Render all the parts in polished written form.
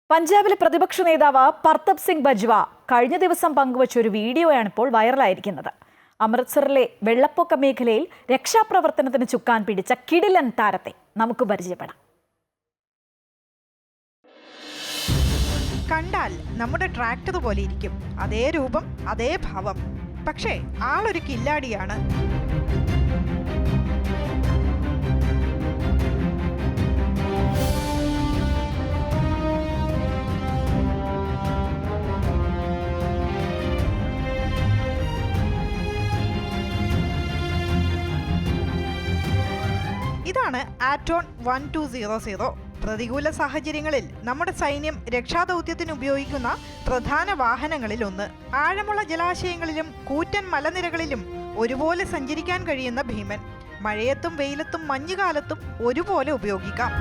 പഞ്ചാബിലെ പ്രതിപക്ഷ നേതാവ് പർതബ് സിംഗ് ബജ്വ കഴിഞ്ഞ ദിവസം പങ്കുവച്ച ഒരു വീഡിയോയാണ് ഇപ്പോൾ വൈറലായിരിക്കുന്നത്. അമൃത്സറിലെ വെള്ളപ്പൊക്ക മേഖലയിൽ രക്ഷാപ്രവർത്തനത്തിന് ചുക്കാൻ പിടിച്ച കിടിലൻ താരത്തെ നമുക്ക് പരിചയപ്പെടാം. കണ്ടാൽ നമ്മുടെ ട്രാക്ടർ പോലെ ഇരിക്കും, അതേ രൂപം, അതേ ഭാവം. പക്ഷേ ആളൊരു കില്ലാടിയാണ്. ഇതാണ് ആറ്റോൺ 1200. പ്രതികൂല സാഹചര്യങ്ങളിൽ നമ്മുടെ സൈന്യം രക്ഷാദൗത്യത്തിന് ഉപയോഗിക്കുന്ന പ്രധാന വാഹനങ്ങളിൽ ഒന്ന്. ആഴമുള്ള ജലാശയങ്ങളിലും കൂറ്റൻ മലനിരകളിലും ഒരുപോലെ സഞ്ചരിക്കാൻ കഴിയുന്ന ഭീമൻ. മഴയത്തും വെയിലത്തും മഞ്ഞുകാലത്തും ഒരുപോലെ ഉപയോഗിക്കാം.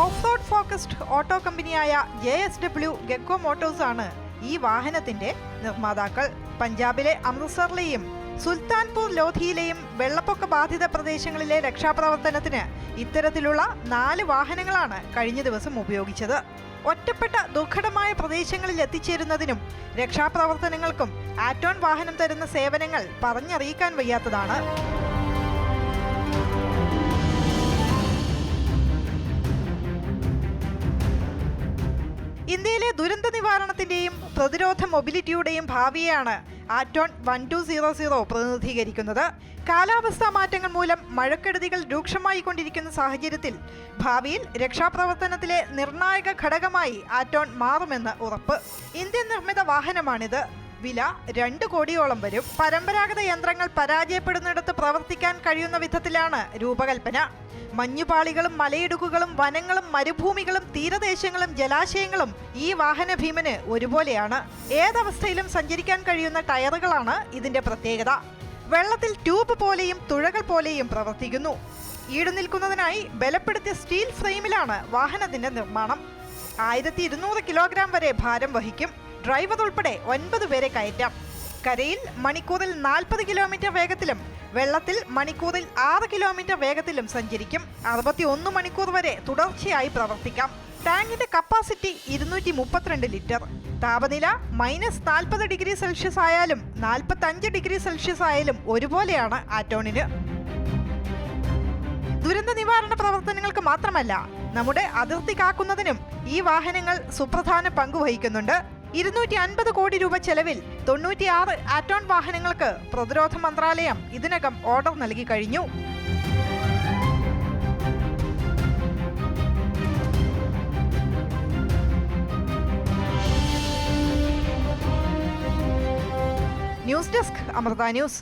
ഓഫ് റോഡ് ഫോക്കസ്ഡ് ഓട്ടോ കമ്പനിയായ JSW ഗെക്കോ മോട്ടോഴ്സ് ആണ് ഈ വാഹനത്തിന്റെ നിർമ്മാതാക്കൾ. പഞ്ചാബിലെ അമൃത്സറിലെയും സുൽത്താൻപൂർ ലോധിയിലെയും വെള്ളപ്പൊക്ക ബാധിത പ്രദേശങ്ങളിലെ രക്ഷാപ്രവർത്തനത്തിന് ഇത്തരത്തിലുള്ള 4 വാഹനങ്ങളാണ് കഴിഞ്ഞ ദിവസം ഉപയോഗിച്ചത്. ഒറ്റപ്പെട്ട ദുർഘടമായ പ്രദേശങ്ങളിൽ എത്തിച്ചേരുന്നതിനും രക്ഷാപ്രവർത്തനങ്ങൾക്കും ആറ്റോൺ വാഹനം തരുന്ന സേവനങ്ങൾ പറഞ്ഞറിയിക്കാൻ വയ്യാത്തതാണ്. ഇന്ത്യയിലെ ദുരന്ത നിവാരണത്തിന്റെയും പ്രതിരോധ മൊബിലിറ്റിയുടെയും ഭാവിയെയാണ് ആറ്റോൺ 1200 പ്രതിനിധീകരിക്കുന്നത്. കാലാവസ്ഥാ മാറ്റങ്ങൾ മൂലം മഴക്കെടുതികൾ രൂക്ഷമായിക്കൊണ്ടിരിക്കുന്ന സാഹചര്യത്തിൽ ഭാവിയിൽ രക്ഷാപ്രവർത്തനത്തിലെ നിർണായക ഘടകമായി ആറ്റോൺ മാറുമെന്ന് ഉറപ്പ്. ഇന്ത്യൻ നിർമ്മിത വാഹനമാണിത്. വില 2 കോടിയോളം വരും. പരമ്പരാഗത യന്ത്രങ്ങൾ പരാജയപ്പെടുന്നിടത്ത് പ്രവർത്തിക്കാൻ കഴിയുന്ന വിധത്തിലാണ് രൂപകൽപ്പന. മഞ്ഞുപാളികളും മലയിടുക്കുകളും വനങ്ങളും മരുഭൂമികളും തീരദേശങ്ങളും ജലാശയങ്ങളും ഈ വാഹന ഭീമന് ഒരുപോലെയാണ്. ഏതവസ്ഥയിലും സഞ്ചരിക്കാൻ കഴിയുന്ന ടയറുകളാണ് ഇതിന്റെ പ്രത്യേകത. വെള്ളത്തിൽ ട്യൂബ് പോലെയും തുഴകൾ പോലെയും പ്രവർത്തിക്കുന്നു. ഈടുനിൽക്കുന്നതിനായി ബലപ്പെടുത്തിയ സ്റ്റീൽ ഫ്രെയിമിലാണ് വാഹനത്തിന്റെ നിർമ്മാണം. 1200 കിലോഗ്രാം വരെ ഭാരം വഹിക്കും. ഡ്രൈവർ ഉൾപ്പെടെ 9 പേരെ കയറ്റാം. കരയിൽ മണിക്കൂറിൽ 40 കിലോമീറ്റർ വേഗത്തിലും വെള്ളത്തിൽ മണിക്കൂറിൽ 6 കിലോമീറ്റർ വേഗത്തിലും സഞ്ചരിക്കും. 61 മണിക്കൂർ വരെ തുടർച്ചയായി പ്രവർത്തിക്കാം. ടാങ്കിന്റെ കപ്പാസിറ്റി 232 ലിറ്റർ. താപനില -40 ഡിഗ്രി സെൽഷ്യസ് ആയാലും 45 ഡിഗ്രി സെൽഷ്യസ് ആയാലും ഒരുപോലെയാണ് ആറ്റോണിന്. ദുരന്ത നിവാരണ പ്രവർത്തനങ്ങൾക്ക് മാത്രമല്ല, നമ്മുടെ അതിർത്തി കാക്കുന്നതിനും ഈ വാഹനങ്ങൾ സുപ്രധാന പങ്ക് വഹിക്കുന്നുണ്ട്. 250 കോടി രൂപ ചെലവിൽ 96 ആറ്റോൺ വാഹനങ്ങൾക്ക് പ്രതിരോധ മന്ത്രാലയം ഇതിനകം ഓർഡർ നൽകി കഴിഞ്ഞു. News desk, Amrita news.